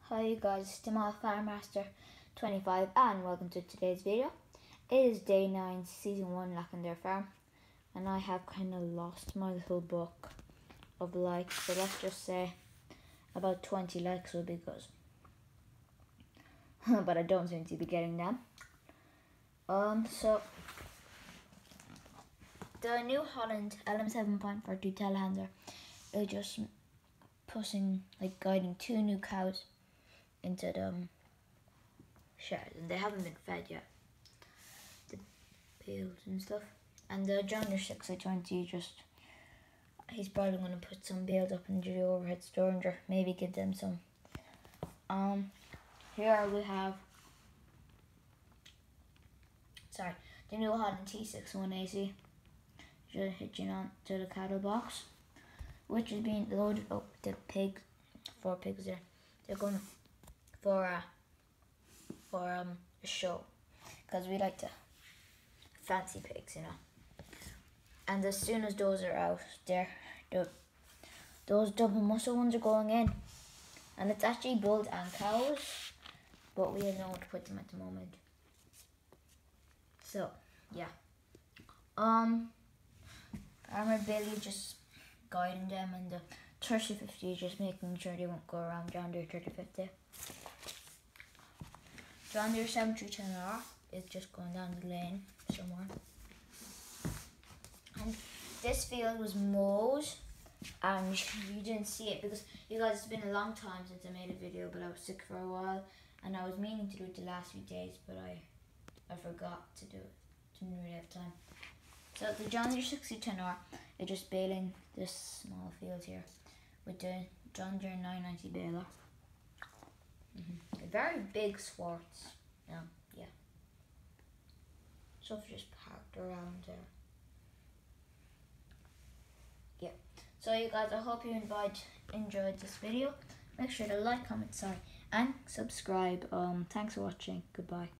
Hi you guys, it's my Farmmaster 25 and welcome to today's video. It is day 9, season 1 Lackendare farm, and I have kind of lost my little book of likes, so let's just say about 20 likes will be good. But I don't seem to be getting them. So the New Holland LM7.42 telehandler is just guiding 2 new cows into the shed, and they haven't been fed yet, the pails and stuff. And the John Deere 620 he's probably going to put some bales up into the overhead storage, or maybe give them some. Here we have the New Holland T61 AC just hitching on to the cattle box, which is being loaded up with the 4 pigs there. They're going for a show, because we like to fancy pigs, And as soon as those are out there, those double muscle ones are going in, and it's actually bulls and cows, but we have nowhere to put them at the moment. So yeah, Farmer Billy just guiding them, and the 3050 just making sure they won't go around John Deere 3050. John Deere 7310R is just going down the lane somewhere. And this field was mowed, and you didn't see it because, you guys, it's been a long time since I made a video, but I was sick for a while, and I was meaning to do it the last few days, but I forgot to do it. Didn't really have time. So the John Deere 6010R is just baling this small field here with the John Deere 990 baler. A very big swaths. Yeah. Stuff just parked around there. Yeah. So you guys, I hope you enjoyed this video. Make sure to like, comment, and subscribe. Thanks for watching. Goodbye.